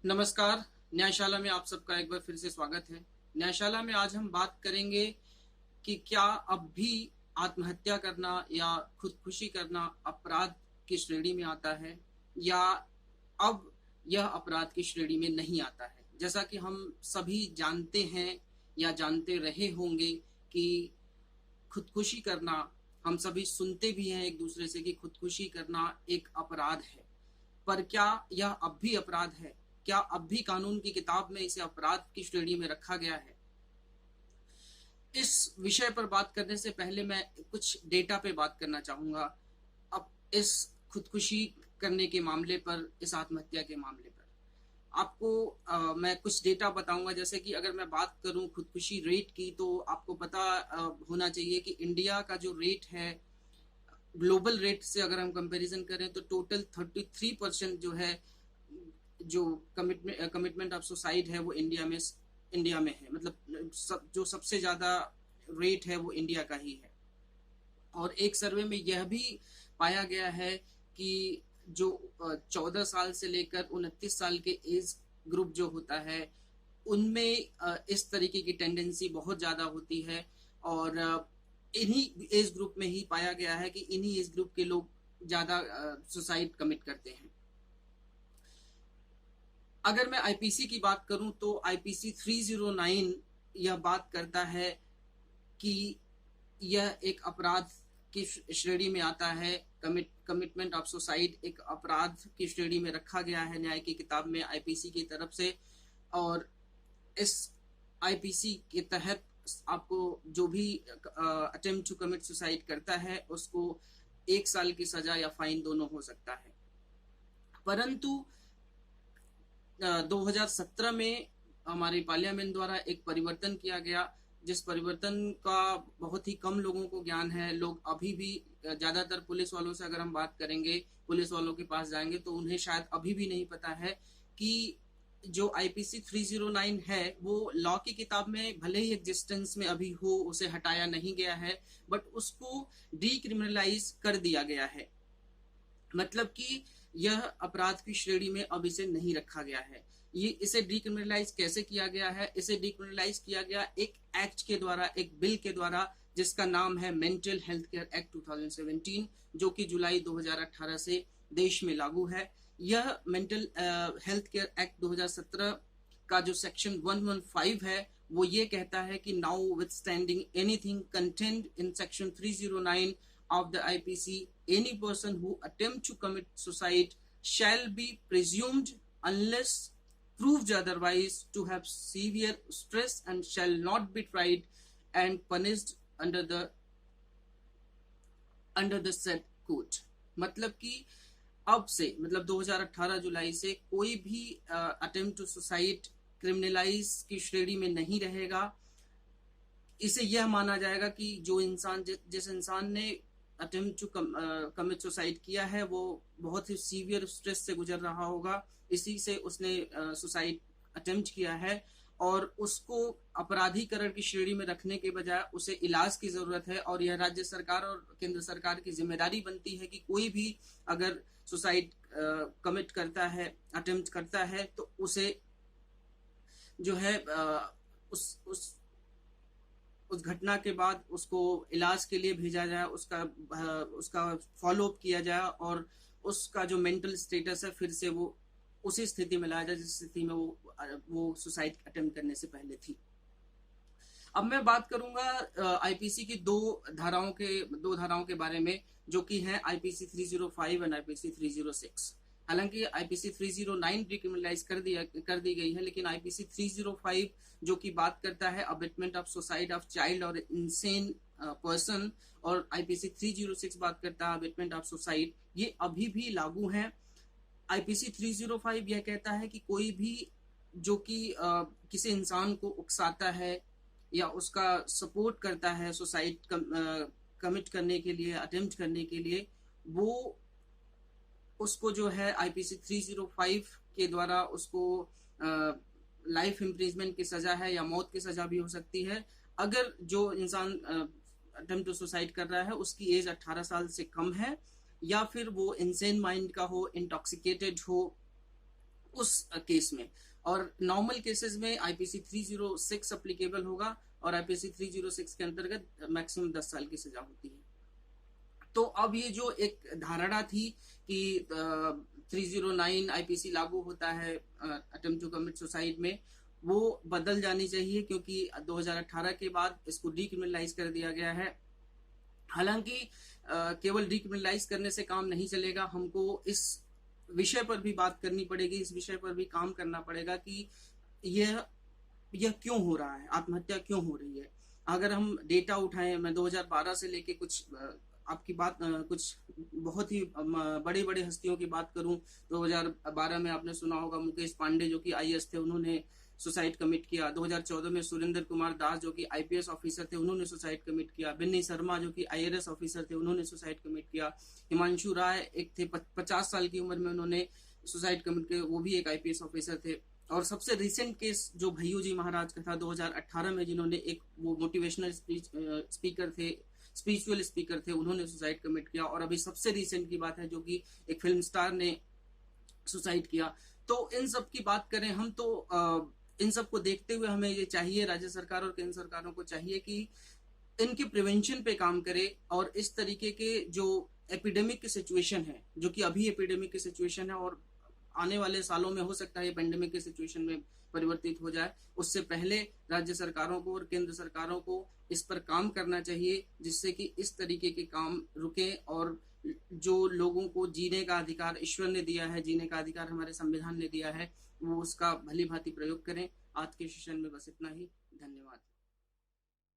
नमस्कार। न्यायशाला में आप सबका एक बार फिर से स्वागत है। न्यायशाला में आज हम बात करेंगे कि क्या अब भी आत्महत्या करना या खुदकुशी करना अपराध की श्रेणी में आता है या अब यह अपराध की श्रेणी में नहीं आता है। जैसा कि हम सभी जानते हैं या जानते रहे होंगे कि खुदकुशी करना, हम सभी सुनते भी हैं एक दूसरे से कि खुदकुशी करना एक अपराध है। पर क्या यह अब भी अपराध है? क्या अब भी कानून की किताब में इसे अपराध की श्रेणी में रखा गया है? इस विषय पर बात करने से पहले मैं कुछ डेटा पे बात करना चाहूंगा। अब इस खुदकुशी करने के मामले पर, इस आत्महत्या के मामले पर आपको मैं कुछ डेटा बताऊंगा। जैसे कि अगर मैं बात करूं खुदकुशी रेट की, तो आपको पता होना चाहिए कि इंडिया का जो रेट है, ग्लोबल रेट से अगर हम कंपैरिजन करें तो टोटल 33% जो है, जो कमिटमेंट ऑफ सुसाइड है वो इंडिया में है। मतलब जो सबसे ज्यादा रेट है वो इंडिया का ही है। और एक सर्वे में यह भी पाया गया है कि जो 14 साल से लेकर 29 साल के एज ग्रुप जो होता है, उनमें इस तरीके की टेंडेंसी बहुत ज्यादा होती है। और इन्हीं एज ग्रुप में ही पाया गया है कि इन्हीं एज ग्रुप के लोग ज्यादा सुसाइड कमिट करते हैं। अगर मैं आईपीसी की बात करूं तो आईपीसी 309 यह बात करता है कि यह एक अपराध की श्रेणी में आता है। कमिटमेंट ऑफ सुसाइड एक अपराध की श्रेणी में रखा गया है न्याय की किताब में आईपीसी की तरफ से। और इस आईपीसी के तहत आपको जो भी अटेम्प्ट टू कमिट सुसाइड करता है उसको 1 साल की सजा या फाइन दोनों हो सकता है। परंतु 2017 में हमारे पार्लियामेंट द्वारा एक परिवर्तन किया गया, जिस परिवर्तन का बहुत ही कम लोगों को ज्ञान है। लोग अभी भी, ज्यादातर पुलिस वालों से अगर हम बात करेंगे, पुलिस वालों के पास जाएंगे तो उन्हें शायद अभी भी नहीं पता है कि जो आईपीसी 309 है वो लॉ की किताब में भले ही एग्जिस्टेंस में अभी हो, उसे हटाया नहीं गया है, बट उसको डीक्रिमिनलाइज कर दिया गया है। मतलब कि यह अपराध की श्रेणी में अब इसे नहीं रखा गया है। ये इसे डीक्रिमिनलाइज कैसे किया गया है? इसे डीक्रिमिनलाइज किया गया एक एक्ट के द्वारा, एक बिल के द्वारा, जिसका नाम है मेंटल हेल्थ केयर एक्ट 2017, जो कि जुलाई 2018 से देश में लागू है। यह मेंटल हेल्थ केयर एक्ट 2017 का जो सेक्शन 115 है वो ये कहता है कि now with standing anything content in section 309 of the IPC, any person who attempts to commit suicide shall be presumed, unless proved otherwise, to have severe stress and shall not be tried and punished under the said code। मतलब कि अब से, मतलब 2018 जुलाई से कोई भी attempt to suicide criminalize की श्रेणी में नहीं रहेगा। इसे यह माना जाएगा कि जो इंसान, जिस इंसान ने अटेम्प्ट टू कमिट सुसाइड किया है वो बहुत ही सीवियर स्ट्रेस से गुजर रहा होगा, इसी से उसने सुसाइड अटेम्प्ट किया है। और उसको अपराधीकरण की श्रेणी में रखने के बजाय उसे इलाज की जरूरत है। और यह राज्य सरकार और केंद्र सरकार की जिम्मेदारी बनती है कि कोई भी अगर सुसाइड कमिट करता है, अटेम्प्ट करता है, तो उसे जो है उस घटना के बाद उसको इलाज के लिए भेजा जाए, उसका फॉलो अप किया जाए और उसका जो मेंटल स्टेटस है फिर से वो उसी स्थिति में लाया जाए जिस स्थिति में वो सुसाइड अटेम्प्ट करने से पहले थी। अब मैं बात करूंगा आईपीसी की दो धाराओं के बारे में, जो कि है आईपीसी 305 एंड आईपीसी 306। हालांकि आईपीसी 309 डिक्रिमिनलाइज कर दी गई है, लेकिन आईपीसी 305 जो कि बात करता है abetment of suicide of child और इंसेन पर्सन, और आईपीसी 306 बात करता है अबेटमेंट ऑफ सुसाइड, ये अभी भी लागू है। आईपीसी 305 यह कहता है कि कोई भी जो कि किसी इंसान को उकसाता है या उसका सपोर्ट करता है सुसाइड कमिट करने के लिए, अटेम्प्ट करने के लिए, वो उसको जो है आईपीसी 305 के द्वारा उसको लाइफ इम्प्रिजमेंट की सजा है या मौत की सजा भी हो सकती है, अगर जो इंसान अटेम्प्ट टू सुसाइड कर रहा है उसकी एज 18 साल से कम है, या फिर वो इंसेन माइंड का हो, इंटॉक्सिकेटेड हो, उस केस में। और नॉर्मल केसेस में आईपीसी 306 अप्लीकेबल होगा और आईपीसी 306 के अंतर्गत मैक्सिमम 10 साल की सजा होती है। तो अब ये जो एक धारणा थी कि 309 आईपीसी लागू होता है अटेम्प्ट टू कमिट सुसाइड में, वो बदल जानी चाहिए, क्योंकि 2018 के बाद इसको डीक्रिमिनलाइज कर दिया गया है। हालांकि केवल डीक्रिमिनलाइज करने से काम नहीं चलेगा, हमको इस विषय पर भी बात करनी पड़ेगी, इस विषय पर भी काम करना पड़ेगा कि यह क्यों हो रहा है, आत्महत्या क्यों हो रही है। अगर हम डेटा उठाएं, मैं 2012 से लेके कुछ आपकी बात कुछ बहुत ही बड़े बड़े हस्तियों की बात करूं, 2012 में आपने सुना होगा मुकेश पांडे जो कि आईएएस थे, उन्होंने सुसाइड कमिट किया। 2014 में सुरेंद्र कुमार दास जो कि आईपीएस ऑफिसर थे, उन्होंने सुसाइड कमिट किया। बिन्नी शर्मा जो कि आईआरएस ऑफिसर थे, उन्होंने सुसाइड कमिट किया। हिमांशु राय एक थे, 50 साल की उम्र में उन्होंने सुसाइड कमिट किया, वो भी एक आईपीएस ऑफिसर थे। और सबसे रिसेंट केस जो भैयू जी महाराज का था 2018 में, जिन्होंने एक वो मोटिवेशनल स्पीकर थे, स्पिरिचुअल स्पीकर थे, उन्होंने सुसाइड कमिट किया। और अभी सबसे रिसेंट की बात है जो कि एक फिल्म स्टार ने सुसाइड किया। तो इन सब की बात करें हम तो इन सब को देखते हुए हमें ये चाहिए, राज्य सरकार और केंद्र सरकारों को चाहिए कि इनके प्रिवेंशन पे काम करे, और इस तरीके के जो एपिडेमिक की सिचुएशन है, जो कि अभी एपिडेमिक की सिचुएशन है और आने वाले सालों में हो सकता है ये पेंडेमिक की सिचुएशन में परिवर्तित हो जाए, उससे पहले राज्य सरकारों को और केंद्र सरकारों को इस पर काम करना चाहिए, जिससे कि इस तरीके के काम रुके और जो लोगों को जीने का अधिकार ईश्वर ने दिया है, जीने का अधिकार हमारे संविधान ने दिया है, वो उसका भली भांति प्रयोग करें। आज के सेशन में बस इतना ही। धन्यवाद।